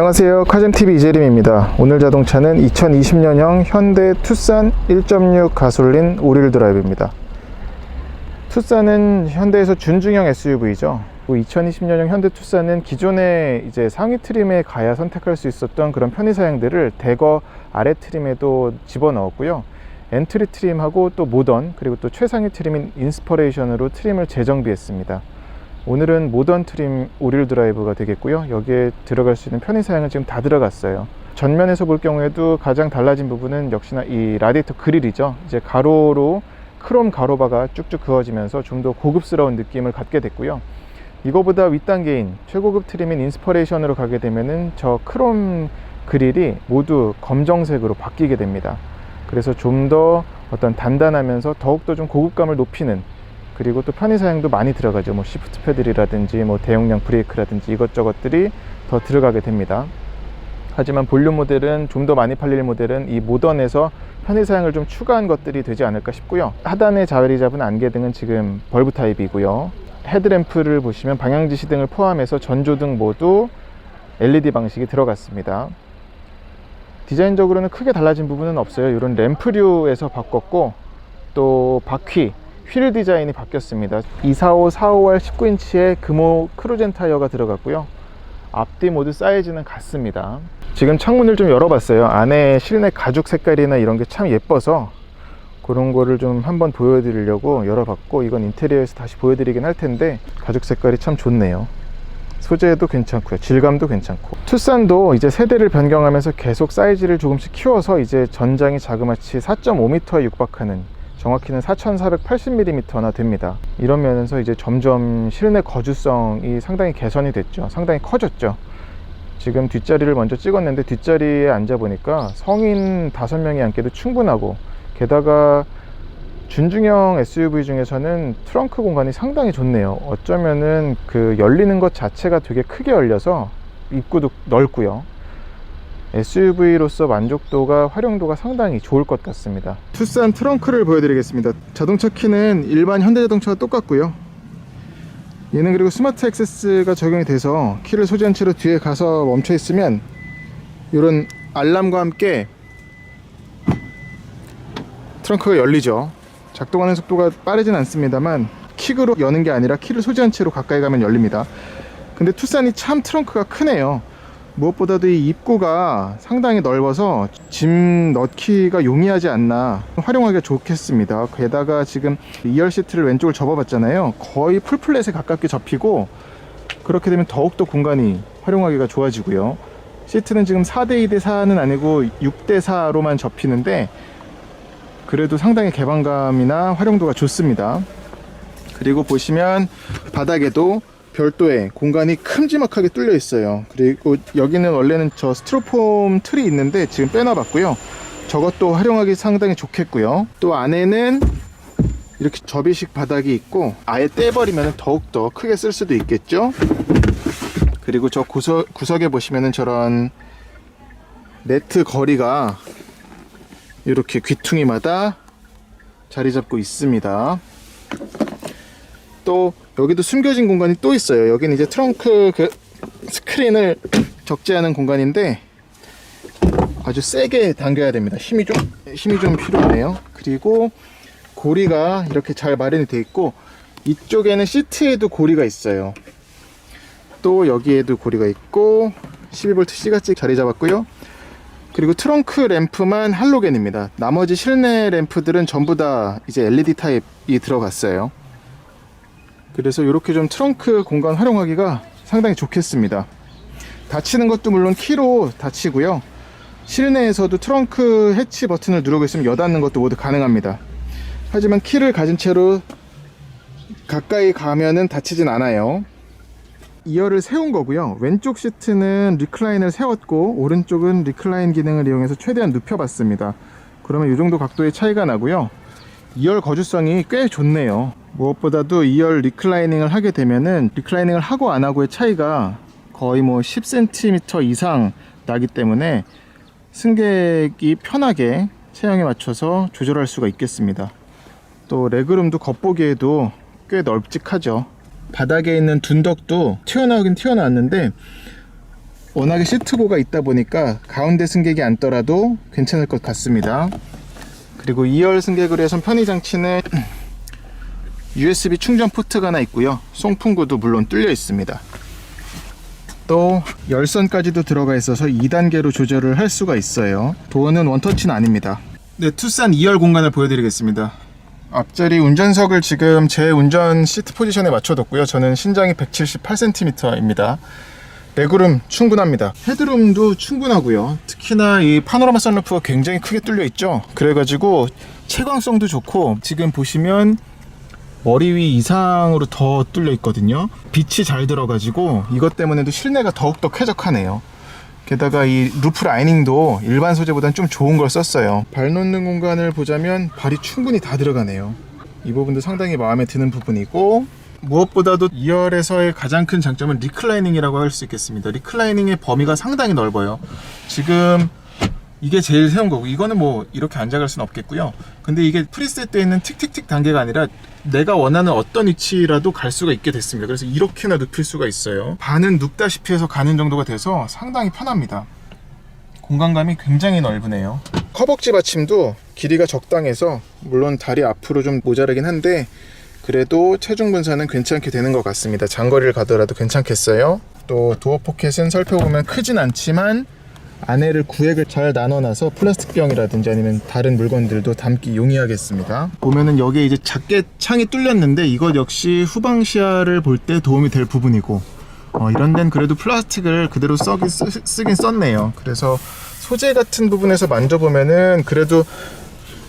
안녕하세요, 카잼TV 이재림입니다. 오늘 자동차는 2020년형 현대 투싼 1.6 가솔린 5릴 드라이브입니다. 투싼은 현대에서 준중형 SUV죠. 2020년형 현대 투싼은 기존에 이제 상위 트림에 가야 선택할 수 있었던 그런 편의사양들을 대거 아래 트림에도 집어넣었고요. 엔트리 트림하고 또 모던, 그리고 또 최상위 트림인 인스퍼레이션으로 트림을 재정비했습니다. 오늘은 모던 트림 5릴 드라이브가 되겠고요. 여기에 들어갈 수 있는 편의사양은 지금 다 들어갔어요. 전면에서 볼 경우에도 가장 달라진 부분은 역시나 이 라디에이터 그릴이죠. 이제 가로로 크롬 가로바가 쭉쭉 그어지면서 좀 더 고급스러운 느낌을 갖게 됐고요. 이거보다 윗단계인 최고급 트림인 인스퍼레이션으로 가게 되면은 저 크롬 그릴이 모두 검정색으로 바뀌게 됩니다. 그래서 좀 더 어떤 단단하면서 더욱더 좀 고급감을 높이는, 그리고 또 편의사양도 많이 들어가죠. 뭐 시프트 패들이라든지 뭐 대용량 브레이크라든지 이것저것들이 더 들어가게 됩니다. 하지만 볼륨 모델은, 좀 더 많이 팔릴 모델은 이 모던에서 편의사양을 좀 추가한 것들이 되지 않을까 싶고요. 하단에 자리 잡은 안개등은 지금 벌브 타입이고요. 헤드램프를 보시면 방향지시등을 포함해서 전조등 모두 LED 방식이 들어갔습니다. 디자인적으로는 크게 달라진 부분은 없어요. 이런 램프류에서 바꿨고, 또 바퀴 휠 디자인이 바뀌었습니다. 245, 455R 19인치의 금호 크루젠 타이어가 들어갔고요. 앞뒤 모두 사이즈는 같습니다. 지금 창문을 좀 열어봤어요. 안에 실내 가죽 색깔이나 이런 게 참 예뻐서 그런 거를 좀 한번 보여드리려고 열어봤고, 이건 인테리어에서 다시 보여드리긴 할 텐데 가죽 색깔이 참 좋네요. 소재도 괜찮고요, 질감도 괜찮고. 투싼도 이제 세대를 변경하면서 계속 사이즈를 조금씩 키워서 이제 전장이 자그마치 4.5m에 육박하는, 정확히는 4480mm나 됩니다. 이런 면에서 이제 점점 실내 거주성이 상당히 개선이 됐죠. 상당히 커졌죠. 지금 뒷자리를 먼저 찍었는데 뒷자리에 앉아 보니까 성인 5명이 앉기도 충분하고, 게다가 준중형 SUV 중에서는 트렁크 공간이 상당히 좋네요. 어쩌면은 그 열리는 것 자체가 되게 크게 열려서 입구도 넓고요. SUV로서 만족도가, 활용도가 상당히 좋을 것 같습니다. 투싼 트렁크를 보여드리겠습니다. 자동차 키는 일반 현대자동차와 똑같고요. 얘는 그리고 스마트 액세스가 적용이 돼서 키를 소지한 채로 뒤에 가서 멈춰 있으면 이런 알람과 함께 트렁크가 열리죠. 작동하는 속도가 빠르진 않습니다만 킥으로 여는 게 아니라 키를 소지한 채로 가까이 가면 열립니다. 근데 투싼이 참 트렁크가 크네요. 무엇보다도 이 입구가 상당히 넓어서 짐 넣기가 용이하지 않나, 활용하기가 좋겠습니다. 게다가 지금 2열 시트를 왼쪽을 접어봤잖아요. 거의 풀플랫에 가깝게 접히고, 그렇게 되면 더욱더 공간이 활용하기가 좋아지고요. 시트는 지금 4대2대4는 아니고 6대4로만 접히는데 그래도 상당히 개방감이나 활용도가 좋습니다. 그리고 보시면 바닥에도 별도의 공간이 큼지막하게 뚫려 있어요. 그리고 여기는 원래는 저 스티로폼 틀이 있는데 지금 빼놔봤고요. 저것도 활용하기 상당히 좋겠고요. 또 안에는 이렇게 접이식 바닥이 있고, 아예 떼버리면 더욱더 크게 쓸 수도 있겠죠. 그리고 저 구석에 보시면은 저런 네트 거리가 이렇게 귀퉁이마다 자리 잡고 있습니다. 또 여기도 숨겨진 공간이 또 있어요. 여기는 이제 트렁크 그 스크린을 적재하는 공간인데 아주 세게 당겨야 됩니다. 힘이 좀 필요하네요. 그리고 고리가 이렇게 잘 마련이 되어 있고, 이쪽에는 시트에도 고리가 있어요. 또 여기에도 고리가 있고 12V C같이 자리 잡았고요. 그리고 트렁크 램프만 할로겐입니다. 나머지 실내 램프들은 전부 다 이제 LED 타입이 들어갔어요. 그래서 이렇게 좀 트렁크 공간 활용하기가 상당히 좋겠습니다. 닫히는 것도 물론 키로 닫히고요. 실내에서도 트렁크 해치 버튼을 누르고 있으면 여닫는 것도 모두 가능합니다. 하지만 키를 가진 채로 가까이 가면은 닫히진 않아요. 2열을 세운 거고요. 왼쪽 시트는 리클라인을 세웠고, 오른쪽은 리클라인 기능을 이용해서 최대한 눕혀봤습니다. 그러면 이 정도 각도의 차이가 나고요. 2열 거주성이 꽤 좋네요. 무엇보다도 2열 리클라이닝을 하게 되면은 리클라이닝을 하고 안 하고의 차이가 거의 뭐 10cm 이상 나기 때문에 승객이 편하게 체형에 맞춰서 조절할 수가 있겠습니다. 또 레그룸도 겉보기에도 꽤 널찍하죠. 바닥에 있는 둔덕도 튀어나오긴 튀어나왔는데 워낙에 시트고가 있다 보니까 가운데 승객이 앉더라도 괜찮을 것 같습니다. 그리고 2열 승객을 위해선 편의 장치는 USB 충전 포트가 하나 있고요. 송풍구도 물론 뚫려 있습니다. 또 열선까지도 들어가 있어서 2단계로 조절을 할 수가 있어요. 도어는 원터치는 아닙니다. 네, 투싼 2열 공간을 보여드리겠습니다. 앞자리 운전석을 지금 제 운전 시트 포지션에 맞춰뒀고요. 저는 신장이 178cm입니다. 레그룸 충분합니다. 헤드룸도 충분하고요. 특히나 이 파노라마 선루프가 굉장히 크게 뚫려 있죠. 그래가지고 채광성도 좋고, 지금 보시면 머리 위 이상으로 더 뚫려 있거든요. 빛이 잘 들어가지고 이것 때문에도 실내가 더욱더 쾌적하네요. 게다가 이 루프 라이닝도 일반 소재보다는 좀 좋은 걸 썼어요. 발 놓는 공간을 보자면 발이 충분히 다 들어가네요. 이 부분도 상당히 마음에 드는 부분이고, 무엇보다도 2열에서의 가장 큰 장점은 리클라이닝이라고 할 수 있겠습니다. 리클라이닝의 범위가 상당히 넓어요. 지금 이게 제일 세운 거고, 이거는 뭐 이렇게 앉아갈 수는 없겠고요. 근데 이게 프리셋 되어 있는 틱틱틱 단계가 아니라 내가 원하는 어떤 위치라도 갈 수가 있게 됐습니다. 그래서 이렇게나 눕힐 수가 있어요. 반은 눕다시피 해서 가는 정도가 돼서 상당히 편합니다. 공간감이 굉장히 넓으네요. 허벅지 받침도 길이가 적당해서, 물론 다리 앞으로 좀 모자라긴 한데 그래도 체중 분산은 괜찮게 되는 것 같습니다. 장거리를 가더라도 괜찮겠어요. 또 도어 포켓은 살펴보면 크진 않지만 안에를 구획을 잘 나눠놔서 플라스틱 병이라든지 아니면 다른 물건들도 담기 용이하겠습니다. 보면은 여기에 이제 작게 창이 뚫렸는데, 이것 역시 후방 시야를 볼 때 도움이 될 부분이고, 이런 데는 그래도 플라스틱을 그대로 쓰긴 썼네요. 그래서 소재 같은 부분에서 만져보면은 그래도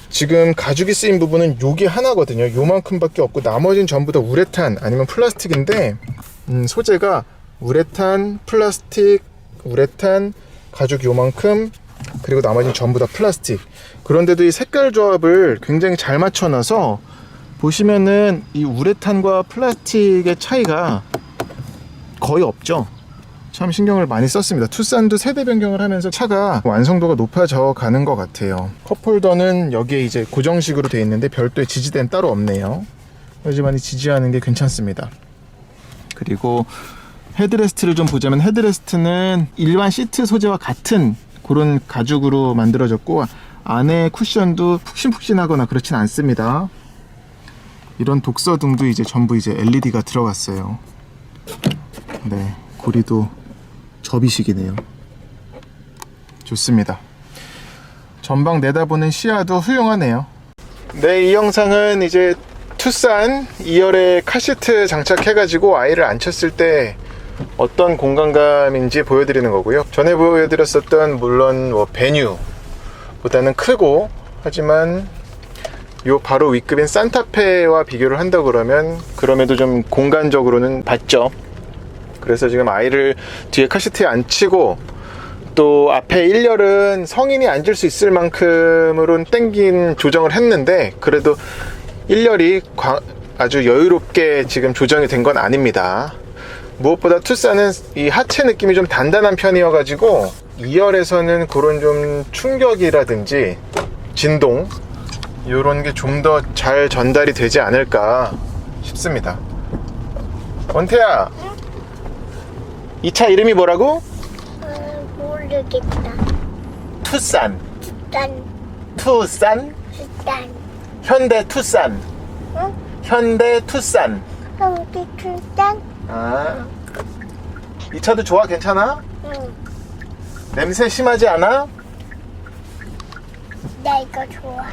지금 가죽이 쓰인 부분은 요게 하나거든요. 요만큼밖에 없고 나머지는 전부 다 우레탄 아니면 플라스틱인데, 소재가 우레탄, 플라스틱, 우레탄, 가죽 요만큼, 그리고 나머지는 전부 다 플라스틱. 그런데도 이 색깔 조합을 굉장히 잘 맞춰놔서 보시면은 이 우레탄과 플라스틱의 차이가 거의 없죠. 참 신경을 많이 썼습니다. 투싼도 세대 변경을 하면서 차가 완성도가 높아져 가는 것 같아요. 컵홀더는 여기에 이제 고정식으로 되어 있는데 별도의 지지대는 따로 없네요. 하지만 지지하는 게 괜찮습니다. 그리고 헤드레스트를 좀 보자면, 헤드레스트는 일반 시트 소재와 같은 그런 가죽으로 만들어졌고, 안에 쿠션도 푹신푹신하거나 그렇진 않습니다. 이런 독서등도 이제 전부 이제 LED가 들어갔어요. 네, 고리도 접이식이네요. 좋습니다. 전방 내다보는 시야도 훌륭하네요. 네, 이 영상은 이제 투싼 2열에 카시트 장착해가지고 아이를 앉혔을 때 어떤 공간감인지 보여드리는 거고요. 전에 보여드렸었던 물론 뭐 베뉴보다는 크고, 하지만 요 바로 윗급인 산타페와 비교를 한다 그러면 그럼에도 좀 공간적으로는 낮죠. 그래서 지금 아이를 뒤에 카시트에 앉히고, 또 앞에 1열은 성인이 앉을 수 있을 만큼으로는 땡긴 조정을 했는데, 그래도 1열이 아주 여유롭게 지금 조정이 된 건 아닙니다. 무엇보다 투싼은 이 하체 느낌이 좀 단단한 편이어가지고 2열에서는 그런 좀 충격이라든지 진동, 이런 게 좀 더 잘 전달이 되지 않을까 싶습니다. 원태야, 이 차 이름이 뭐라고? 모르겠다. 투싼. 투싼. 투싼? 투싼. 현대 투싼. 응? 현대 투싼. 현대 투싼. 아, 이 차도 좋아? 괜찮아? 응. 냄새 심하지 않아? 나 이거 좋아.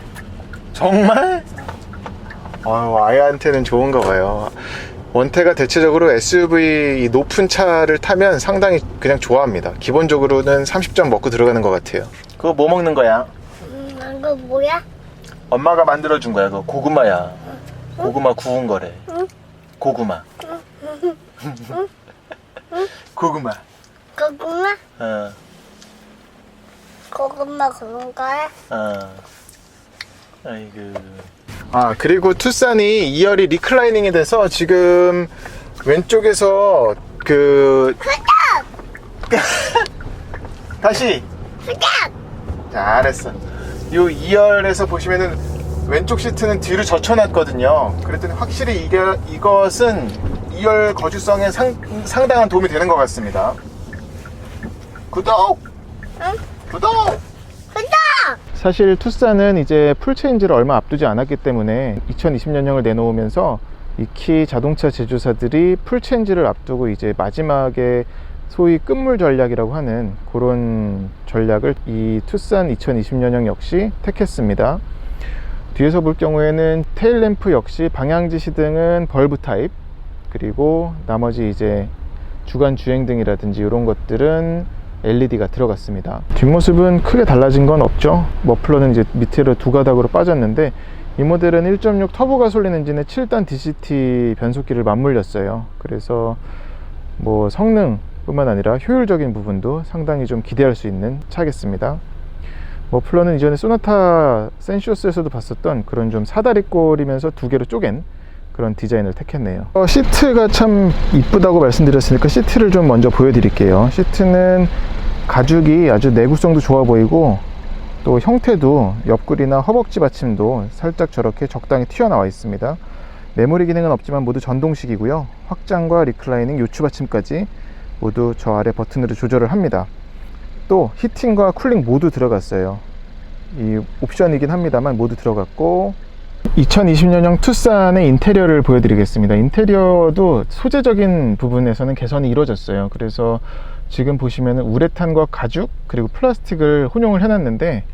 정말? 아이한테는 좋은가 봐요. 원태가 대체적으로 SUV 이 높은 차를 타면 상당히 그냥 좋아합니다. 기본적으로는 30점 먹고 들어가는 것 같아요. 그거 뭐 먹는 거야? 이거 뭐야? 엄마가 만들어준 거야. 그거 고구마야. 고구마 구운 거래. 응? 고구마. 고구마. 고구마? 어. 고구마 그런 거야? 아이고. 그리고 투싼이 2열이 리클라이닝이 돼서 지금 왼쪽에서 다시 잘했어. 요 2열에서 보시면은 왼쪽 시트는 뒤로 젖혀놨거든요. 그랬더니 확실히 이것은 2열 거주성에 상당한 도움이 되는 것 같습니다. 구독! 응? 구독! 구독! 사실 투싼은 이제 풀체인지를 얼마 앞두지 않았기 때문에 2020년형을 내놓으면서 이 자동차 제조사들이 풀체인지를 앞두고 이제 마지막에 소위 끝물 전략이라고 하는 그런 전략을 이 투싼 2020년형 역시 택했습니다. 뒤에서 볼 경우에는 테일램프 역시 방향지 시등은 벌브 타입, 그리고 나머지 이제 주간 주행등이라든지 이런 것들은 LED가 들어갔습니다. 뒷모습은 크게 달라진 건 없죠. 머플러는 이제 밑으로 두 가닥으로 빠졌는데, 이 모델은 1.6 터보 가솔린 엔진에 7단 DCT 변속기를 맞물렸어요. 그래서 뭐 성능 뿐만 아니라 효율적인 부분도 상당히 좀 기대할 수 있는 차겠습니다. 머플러는 이전에 소나타 센슈어스에서도 봤었던 그런 좀 사다리꼴이면서 두 개로 쪼갠 그런 디자인을 택했네요. 시트가 참 이쁘다고 말씀드렸으니까 시트를 좀 먼저 보여드릴게요. 시트는 가죽이 아주 내구성도 좋아 보이고, 또 형태도 옆구리나 허벅지 받침도 살짝 저렇게 적당히 튀어나와 있습니다. 메모리 기능은 없지만 모두 전동식이고요. 확장과 리클라이닝, 요추 받침까지 모두 저 아래 버튼으로 조절을 합니다. 또 히팅과 쿨링 모두 들어갔어요. 이 옵션이긴 합니다만 모두 들어갔고, 2020년형 투싼의 인테리어를 보여드리겠습니다. 인테리어도 소재적인 부분에서는 개선이 이루어졌어요. 그래서 지금 보시면 우레탄과 가죽 그리고 플라스틱을 혼용을 해놨는데,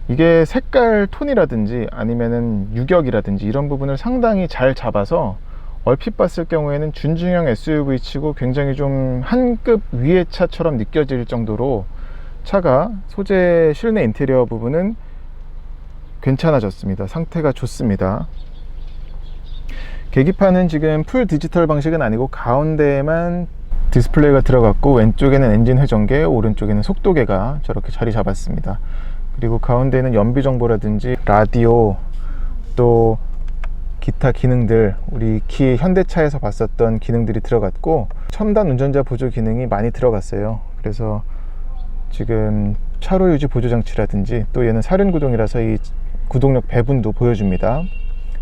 이게 색깔 톤이라든지 아니면은 유격이라든지 이런 부분을 상당히 잘 잡아서 얼핏 봤을 경우에는 준중형 SUV 치고 굉장히 좀 한 급 위의 차처럼 느껴질 정도로 차가 소재 실내 인테리어 부분은 괜찮아졌습니다. 상태가 좋습니다. 계기판은 지금 풀 디지털 방식은 아니고 가운데에만 디스플레이가 들어갔고, 왼쪽에는 엔진 회전계, 오른쪽에는 속도계가 저렇게 자리 잡았습니다. 그리고 가운데에는 연비 정보라든지 라디오, 또 기타 기능들, 우리 키 현대차에서 봤었던 기능들이 들어갔고, 첨단 운전자 보조 기능이 많이 들어갔어요. 그래서 지금 차로 유지 보조 장치라든지, 또 얘는 사륜 구동이라서 이 구동력 배분도 보여줍니다.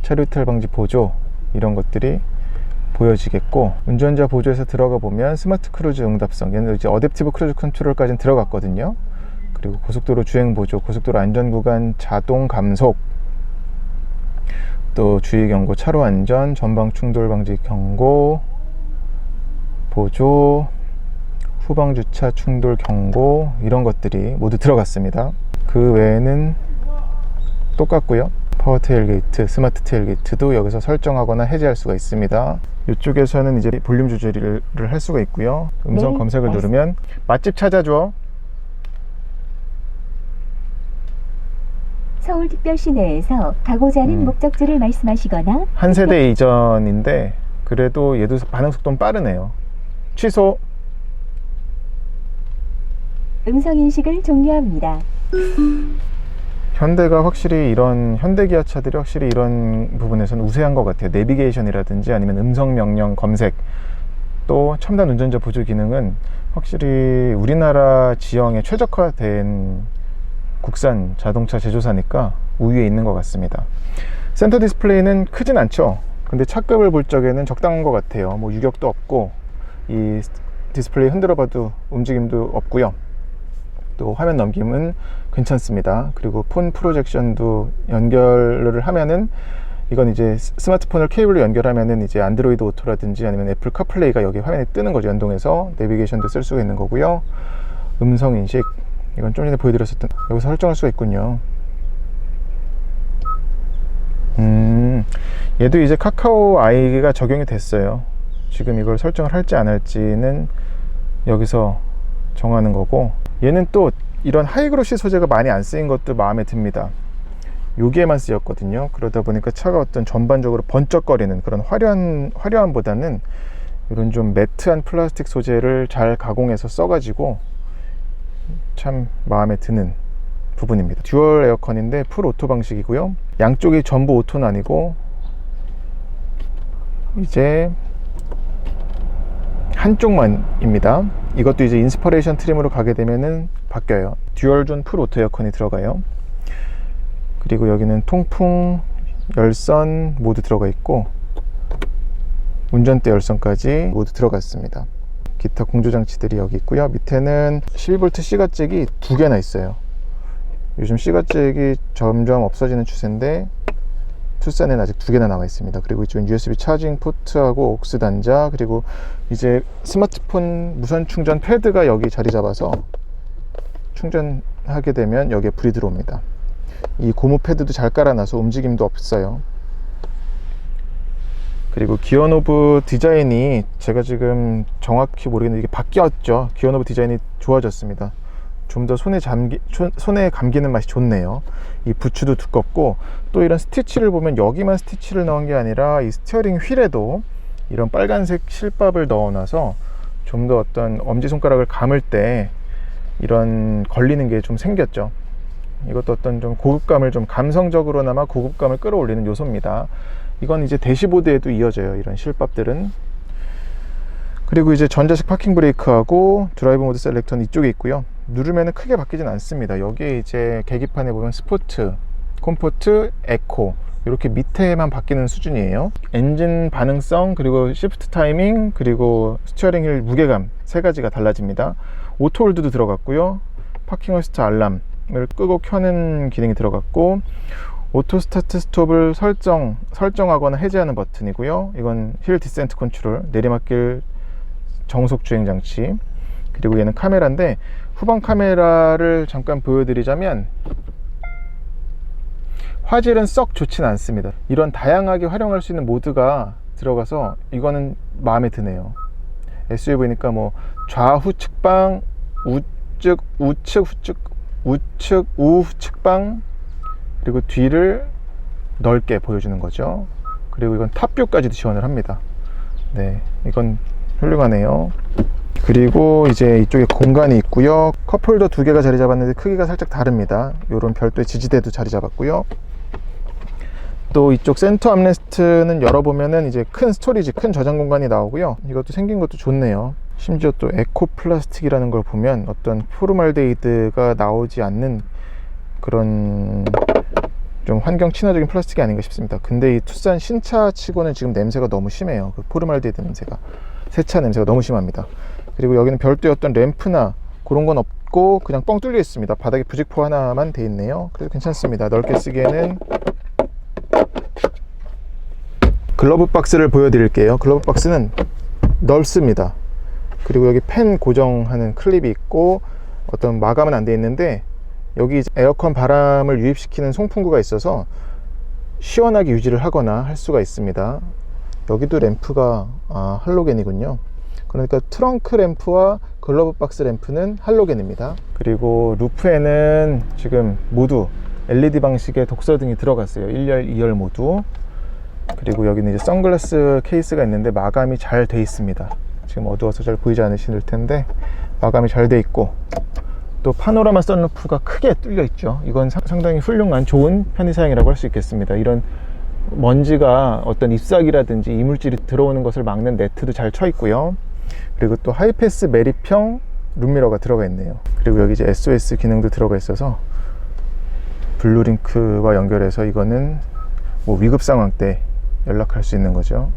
차로 이탈 방지 보조, 이런 것들이 보여지겠고, 운전자 보조에서 들어가 보면 스마트 크루즈 응답성, 얘는 이제 어댑티브 크루즈 컨트롤까지는 들어갔거든요. 그리고 고속도로 주행 보조, 고속도로 안전 구간 자동 감속, 또 주의 경고, 차로 안전, 전방 충돌 방지 경고 보조, 후방 주차 충돌 경고, 이런 것들이 모두 들어갔습니다. 그 외에는 똑같고요. 파워 테일게이트, 스마트 테일게이트도 여기서 설정하거나 해제할 수가 있습니다. 이쪽에서는 이제 볼륨 조절을 할 수가 있고요. 음성 검색을 누르면 맛집 찾아줘. 서울특별시 내에서 가고자 하는 목적지를 말씀하시거나, 한 세대 이전인데 그래도 얘도 반응 속도는 빠르네요. 취소. 음성인식을 종료합니다. 현대가 확실히 현대기아 차들이 확실히 이런 부분에서는 우세한 것 같아요. 내비게이션이라든지 아니면 음성 명령 검색, 또 첨단 운전자 보조 기능은 확실히 우리나라 지형에 최적화된 국산 자동차 제조사니까 우위에 있는 것 같습니다. 센터 디스플레이는 크진 않죠. 근데 차급을 볼 적에는 적당한 것 같아요. 뭐 유격도 없고, 이 디스플레이 흔들어 봐도 움직임도 없고요. 또 화면 넘김은 괜찮습니다. 그리고 폰 프로젝션도 연결을 하면은, 이건 이제 스마트폰을 케이블로 연결하면은 이제 안드로이드 오토라든지 아니면 애플 카플레이가 여기 화면에 뜨는 거죠. 연동해서 내비게이션도 쓸 수가 있는 거고요. 음성 인식, 이건 좀 전에 보여드렸었던, 여기서 설정할 수가 있군요. 얘도 이제 카카오 아이가 적용이 됐어요. 지금 이걸 설정을 할지 안 할지는 여기서 정하는 거고, 얘는 또 이런 하이그로시 소재가 많이 안 쓰인 것도 마음에 듭니다. 여기에만 쓰였거든요. 그러다 보니까 차가 어떤 전반적으로 번쩍거리는 그런 화려함보다는 이런 좀 매트한 플라스틱 소재를 잘 가공해서 써가지고 참 마음에 드는 부분입니다. 듀얼 에어컨인데 풀 오토 방식이고요. 양쪽이 전부 오토는 아니고 이제 한쪽만입니다. 이것도 이제 인스퍼레이션 트림으로 가게 되면은 바뀌어요. 듀얼존 풀 오토 에어컨이 들어가요. 그리고 여기는 통풍, 열선 모두 들어가 있고, 운전대 열선까지 모두 들어갔습니다. 기타 공조장치들이 여기 있고요. 밑에는 12V C가잭이 2개나 있어요. 요즘 C가잭이 점점 없어지는 추세인데 투싼에는 아직 2개나 나와 있습니다. 그리고 이쪽은 USB 차징 포트하고 옥스 단자, 그리고 이제 스마트폰 무선 충전 패드가 여기 자리 잡아서 충전하게 되면 여기에 불이 들어옵니다. 이 고무 패드도 잘 깔아놔서 움직임도 없어요. 그리고 기어노브 디자인이 제가 지금 정확히 모르겠는데 이게 바뀌었죠. 기어노브 디자인이 좋아졌습니다. 좀 더 손에 감기는 맛이 좋네요. 이 부츠도 두껍고, 또 이런 스티치를 보면 여기만 스티치를 넣은 게 아니라 이 스티어링 휠에도 이런 빨간색 실밥을 넣어놔서 좀 더 어떤 엄지손가락을 감을 때 이런 걸리는 게 좀 생겼죠. 이것도 어떤 좀 고급감을, 좀 감성적으로나마 고급감을 끌어올리는 요소입니다. 이건 이제 대시보드에도 이어져요, 이런 실밥들은. 그리고 이제 전자식 파킹 브레이크하고 드라이브 모드 셀렉터는 이쪽에 있고요. 누르면은 크게 바뀌진 않습니다. 여기에 이제 계기판에 보면 스포트, 콤포트, 에코 이렇게 밑에만 바뀌는 수준이에요. 엔진 반응성, 그리고 시프트 타이밍, 그리고 스티어링 휠 무게감 3가지가 달라집니다. 오토 홀드도 들어갔고요. 파킹 어시스트 알람을 끄고 켜는 기능이 들어갔고, 오토 스타트 스톱을 설정하거나 해제하는 버튼이고요. 이건 힐 디센트 컨트롤, 내리막길 정속 주행 장치. 그리고 얘는 카메라인데, 후방 카메라를 잠깐 보여드리자면 화질은 썩 좋진 않습니다. 이런 다양하게 활용할 수 있는 모드가 들어가서 이거는 마음에 드네요. SUV니까 뭐 좌후 측방, 우측 우측방, 그리고 뒤를 넓게 보여주는 거죠. 그리고 이건 탑뷰까지도 지원을 합니다. 네, 이건 훌륭하네요. 그리고 이제 이쪽에 공간이 있고요. 컵홀더 2개가 자리 잡았는데 크기가 살짝 다릅니다. 이런 별도의 지지대도 자리 잡았고요. 또 이쪽 센터 암레스트는 열어보면은 이제 큰 스토리지, 큰 저장 공간이 나오고요. 이것도 생긴 것도 좋네요. 심지어 또 에코 플라스틱이라는 걸 보면 어떤 포르말데히드가 나오지 않는 그런 좀 환경 친화적인 플라스틱이 아닌가 싶습니다. 근데 이 투싼 신차 치고는 지금 냄새가 너무 심해요. 그 포르말데히드 냄새가, 새차 냄새가 너무 심합니다. 그리고 여기는 별도의 어떤 램프나 그런 건 없고 그냥 뻥 뚫려 있습니다. 바닥에 부직포 하나만 돼 있네요. 그래서 괜찮습니다. 넓게 쓰기에는. 글러브 박스를 보여드릴게요. 글러브 박스는 넓습니다. 그리고 여기 펜 고정하는 클립이 있고, 어떤 마감은 안 돼 있는데 여기 에어컨 바람을 유입시키는 송풍구가 있어서 시원하게 유지를 하거나 할 수가 있습니다. 여기도 램프가 할로겐이군요. 그러니까 트렁크 램프와 글러브 박스 램프는 할로겐입니다. 그리고 루프에는 지금 모두 LED 방식의 독서등이 들어갔어요. 1열, 2열 모두. 그리고 여기는 이제 선글라스 케이스가 있는데 마감이 잘 돼 있습니다. 지금 어두워서 잘 보이지 않으실 텐데 마감이 잘 돼 있고, 또 파노라마 선루프가 크게 뚫려 있죠. 이건 상당히 훌륭한 좋은 편의사양이라고 할 수 있겠습니다. 이런 먼지가 어떤 잎사귀라든지 이물질이 들어오는 것을 막는 네트도 잘 쳐 있고요. 그리고 또 하이패스 매립형 룸미러가 들어가 있네요. 그리고 여기 이제 SOS 기능도 들어가 있어서 블루링크와 연결해서 이거는 뭐 위급 상황 때 연락할 수 있는 거죠.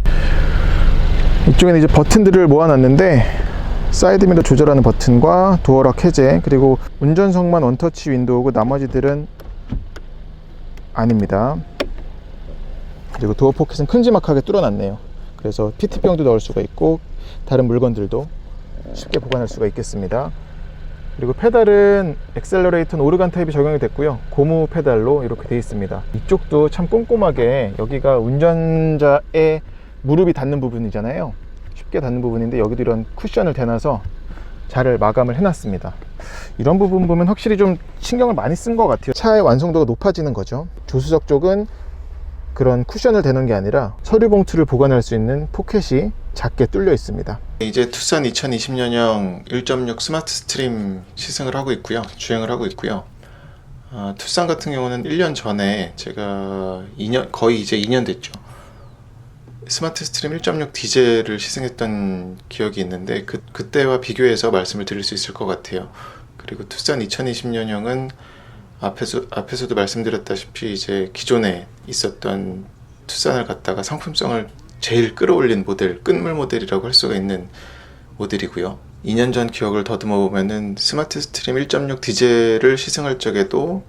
이쪽에는 이제 버튼들을 모아놨는데, 사이드미러 조절하는 버튼과 도어락 해제, 그리고 운전석만 원터치 윈도우고 나머지들은 아닙니다. 그리고 도어 포켓은 큼지막하게 뚫어놨네요. 그래서 PT병도 넣을 수가 있고 다른 물건들도 쉽게 보관할 수가 있겠습니다. 그리고 페달은 엑셀러레이터는 오르간 타입이 적용이 됐고요. 고무 페달로 이렇게 되어 있습니다. 이쪽도 참 꼼꼼하게, 여기가 운전자의 무릎이 닿는 부분이잖아요. 쉽게 닿는 부분인데 여기도 이런 쿠션을 대놔서 잘 마감을 해놨습니다. 이런 부분 보면 확실히 좀 신경을 많이 쓴 것 같아요. 차의 완성도가 높아지는 거죠. 조수석 쪽은 그런 쿠션을 대는 게 아니라 서류 봉투를 보관할 수 있는 포켓이 작게 뚫려 있습니다. 이제 투싼 2020년형 1.6 스마트 스트림 시승을 하고 있고요. 주행을 하고 있고요. 투싼 같은 경우는 1년 전에 제가 거의 이제 2년 됐죠. 스마트 스트림 1.6 디젤을 시승했던 기억이 있는데 그때와 비교해서 말씀을 드릴 수 있을 것 같아요. 그리고 투싼 2020년형은 앞에서도 말씀드렸다시피 이제 기존에 있었던 투싼을 갖다가 상품성을 제일 끌어올린 모델, 끝물 모델이라고 할 수가 있는 모델이고요. 2년 전 기억을 더듬어 보면은 스마트 스트림 1.6 디젤을 시승할 적에도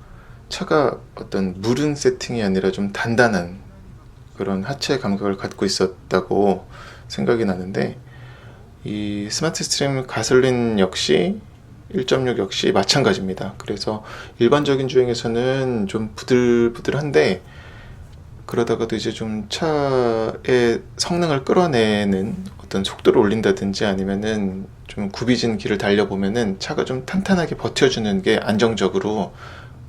차가 어떤 무른 세팅이 아니라 좀 단단한 그런 하체 감각을 갖고 있었다고 생각이 나는데, 이 스마트 스트림 가솔린 역시 1.6 역시 마찬가지입니다. 그래서 일반적인 주행에서는 좀 부들부들한데, 그러다가도 이제 좀 차의 성능을 끌어내는 어떤 속도를 올린다든지 아니면은 좀 굽이진 길을 달려보면은 차가 좀 탄탄하게 버텨주는 게 안정적으로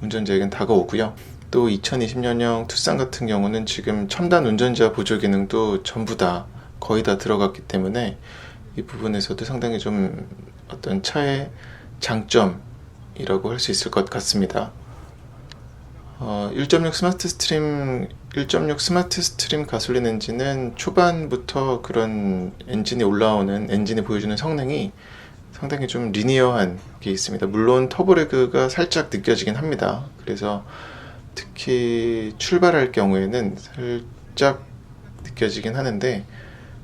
운전자에겐 다가오고요. 또 2020년형 투싼 같은 경우는 지금 첨단 운전자 보조 기능도 전부 다 거의 다 들어갔기 때문에 이 부분에서도 상당히 좀 어떤 차의 장점이라고 할 수 있을 것 같습니다. 1.6 스마트 스트림 가솔린 엔진은 초반부터 그런 엔진이 보여주는 성능이 상당히 좀 리니어한 게 있습니다. 물론 터보레그가 살짝 느껴지긴 합니다. 그래서 특히 출발할 경우에는 살짝 느껴지긴 하는데,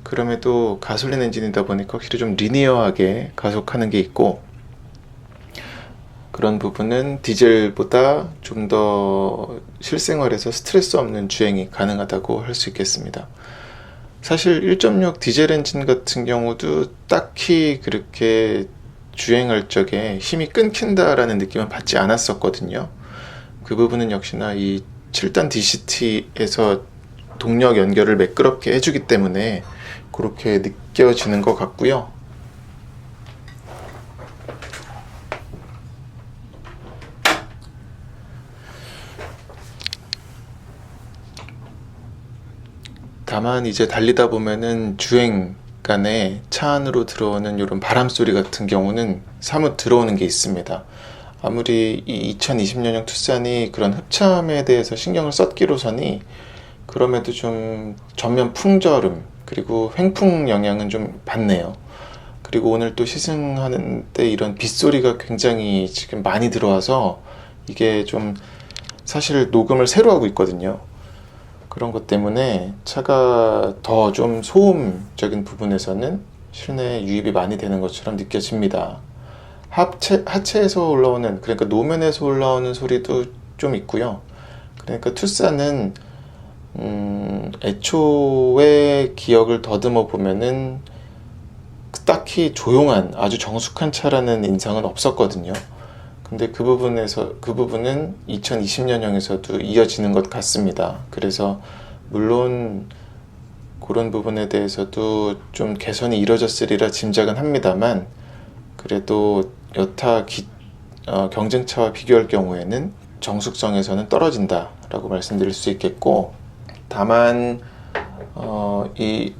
그럼에도 가솔린 엔진이다 보니까 확실히 좀 리니어하게 가속하는 게 있고, 그런 부분은 디젤보다 좀 더 실생활에서 스트레스 없는 주행이 가능하다고 할 수 있겠습니다. 사실 1.6 디젤 엔진 같은 경우도 딱히 그렇게 주행할 적에 힘이 끊긴다라는 느낌은 받지 않았었거든요. 그 부분은 역시나 이 7단 DCT에서 동력 연결을 매끄럽게 해주기 때문에 그렇게 느껴지는 것 같고요. 다만 이제 달리다 보면은 주행 간에 차 안으로 들어오는 이런 바람 소리 같은 경우는 사뭇 들어오는 게 있습니다. 아무리 이 2020년형 투싼이 그런 흡참에 대해서 신경을 썼기로서니 그럼에도 좀 전면 풍절음 그리고 횡풍 영향은 좀 받네요. 그리고 오늘 또 시승하는데 이런 빗소리가 굉장히 지금 많이 들어와서 이게 좀 사실 녹음을 새로 하고 있거든요. 그런 것 때문에 차가 더 좀 소음적인 부분에서는 실내 유입이 많이 되는 것처럼 느껴집니다. 하체에서 올라오는, 그러니까 노면에서 올라오는 소리도 좀 있고요. 그러니까 투싼은 애초에 기억을 더듬어 보면은 딱히 조용한 아주 정숙한 차라는 인상은 없었거든요. 근데 그 부분은 2020년형에서도 이어지는 것 같습니다. 그래서 물론 그런 부분에 대해서도 좀 개선이 이뤄졌으리라 짐작은 합니다만, 그래도 여타 경쟁차와 비교할 경우에는 정숙성에서는 떨어진다라고 말씀드릴 수 있겠고, 다만 이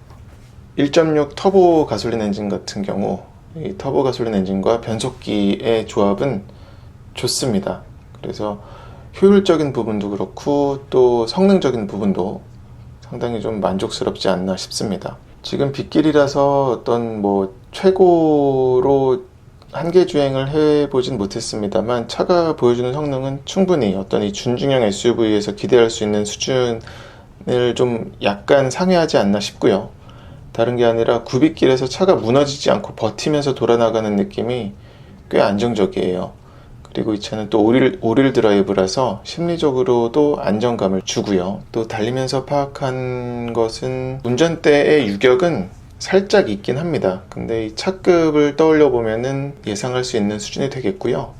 1.6 터보 가솔린 엔진 같은 경우 이 터보 가솔린 엔진과 변속기의 조합은 좋습니다. 그래서 효율적인 부분도 그렇고 또 성능적인 부분도 상당히 좀 만족스럽지 않나 싶습니다. 지금 빗길이라서 어떤 최고로 한계 주행을 해보진 못했습니다만 차가 보여주는 성능은 충분히 어떤 이 준중형 SUV에서 기대할 수 있는 수준을 좀 약간 상회하지 않나 싶고요. 다른 게 아니라 굽이길에서 차가 무너지지 않고 버티면서 돌아나가는 느낌이 꽤 안정적이에요. 그리고 이 차는 또 오릴 드라이브라서 심리적으로도 안정감을 주고요. 또 달리면서 파악한 것은 운전대의 유격은 살짝 있긴 합니다. 근데 이 차급을 떠올려 보면은 예상할 수 있는 수준이 되겠고요.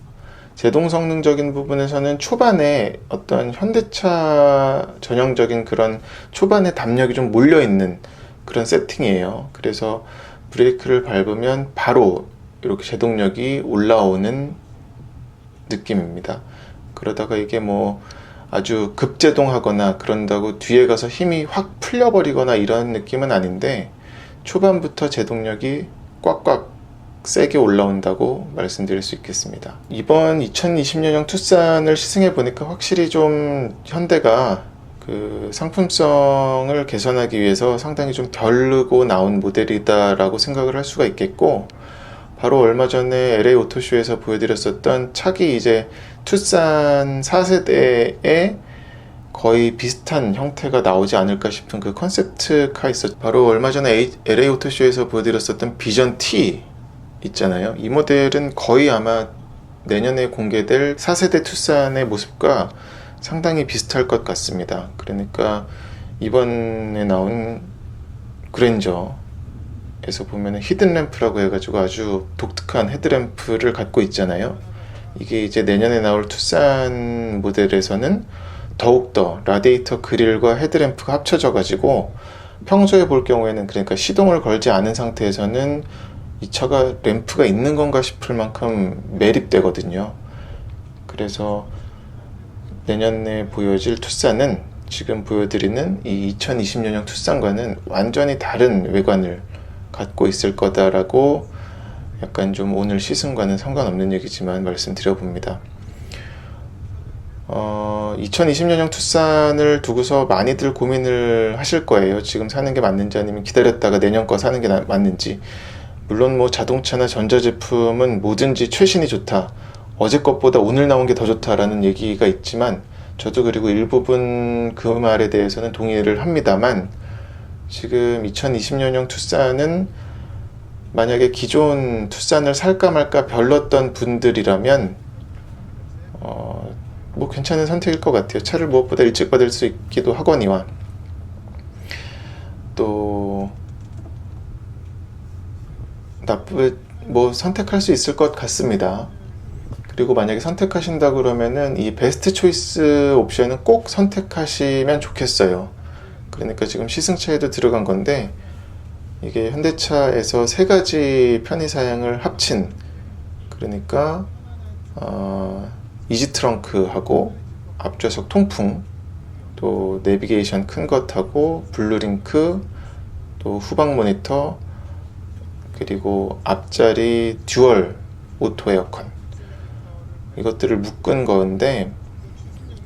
제동 성능적인 부분에서는 초반에 어떤 현대차 전형적인 그런 초반에 담력이 좀 몰려있는 그런 세팅이에요. 그래서 브레이크를 밟으면 바로 이렇게 제동력이 올라오는 느낌입니다. 그러다가 이게 아주 급제동하거나 그런다고 뒤에 가서 힘이 확 풀려버리거나 이런 느낌은 아닌데, 초반부터 제동력이 꽉꽉 세게 올라온다고 말씀드릴 수 있겠습니다. 이번 2020년형 투싼을 시승해 보니까 확실히 좀 현대가 그 상품성을 개선하기 위해서 상당히 좀 덜르고 나온 모델이다라고 생각을 할 수가 있겠고, 바로 얼마 전에 LA 오토쇼에서 보여드렸었던 차기 이제 투싼 4세대의 거의 비슷한 형태가 나오지 않을까 싶은 그 컨셉트카 있었죠. 바로 얼마 전에 LA 오토쇼에서 보여드렸었던 비전 T 있잖아요. 이 모델은 거의 아마 내년에 공개될 4세대 투싼의 모습과 상당히 비슷할 것 같습니다. 그러니까 이번에 나온 그랜저에서 보면 히든 램프라고 해가지고 아주 독특한 헤드램프를 갖고 있잖아요. 이게 이제 내년에 나올 투싼 모델에서는 더욱더 라디에이터 그릴과 헤드램프가 합쳐져 가지고 평소에 볼 경우에는, 그러니까 시동을 걸지 않은 상태에서는 이 차가 램프가 있는 건가 싶을 만큼 매립되거든요. 그래서 내년에 보여질 투싼은 지금 보여드리는 이 2020년형 투싼과는 완전히 다른 외관을 갖고 있을 거다라고 약간 좀 오늘 시승과는 상관없는 얘기지만 말씀드려봅니다. 2020년형 투싼을 두고서 많이들 고민을 하실 거예요. 지금 사는 게 맞는지 아니면 기다렸다가 내년 거 사는 게 맞는지. 물론 뭐 자동차나 전자제품은 뭐든지 최신이 좋다, 어제 것보다 오늘 나온 게 더 좋다라는 얘기가 있지만 저도 그리고 일부분 그 말에 대해서는 동의를 합니다만, 지금 2020년형 투싼은 만약에 기존 투싼을 살까 말까 별렀던 분들이라면 뭐 괜찮은 선택일 것 같아요. 차를 무엇보다 일찍 받을 수 있기도 하거니와 또 뭐 선택할 수 있을 것 같습니다. 그리고 만약에 선택하신다 그러면은 이 베스트 초이스 옵션은 꼭 선택하시면 좋겠어요. 그러니까 지금 시승차에도 들어간 건데, 이게 현대차에서 세 가지 편의사양을 합친, 그러니까 이지 트렁크하고 앞좌석 통풍, 또 내비게이션 큰 것하고 블루링크, 또 후방 모니터, 그리고 앞자리 듀얼 오토 에어컨, 이것들을 묶은 건데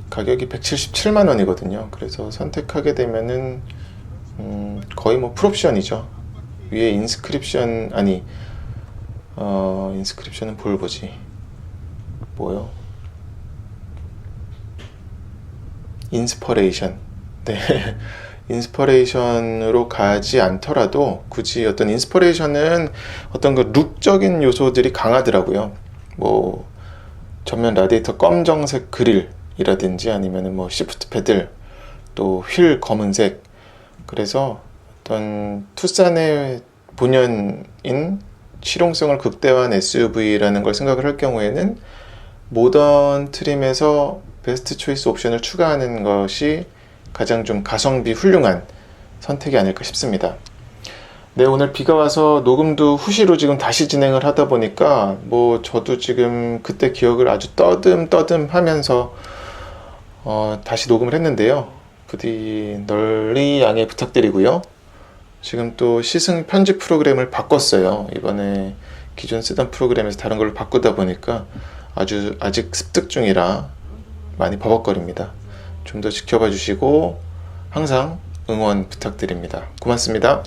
가격이 177만 원이거든요. 그래서 선택하게 되면은 거의 뭐 풀옵션이죠. 위에 인스크립션, 아니 인스크립션은 보지 뭐요? 인스퍼레이션. 네. 인스퍼레이션으로 가지 않더라도 굳이 어떤 인스퍼레이션은 어떤 그 룩적인 요소들이 강하더라고요. 뭐 전면 라디에이터 검정색 그릴이라든지 아니면은 뭐 시프트 패들, 또 휠 검은색. 그래서 어떤 투싼의 본연인 실용성을 극대화한 SUV라는 걸 생각을 할 경우에는 모던 트림에서 베스트 초이스 옵션을 추가하는 것이 가장 좀 가성비 훌륭한 선택이 아닐까 싶습니다. 네, 오늘 비가 와서 녹음도 후시로 지금 다시 진행을 하다 보니까 뭐 저도 지금 그때 기억을 아주 떠듬 하면서 다시 녹음을 했는데요. 부디 널리 양해 부탁드리고요. 지금 또 시승 편집 프로그램을 바꿨어요. 이번에 기존 쓰던 프로그램에서 다른 걸로 바꾸다 보니까 아직 습득 중이라 많이 버벅거립니다. 좀 더 지켜봐 주시고 항상 응원 부탁드립니다. 고맙습니다.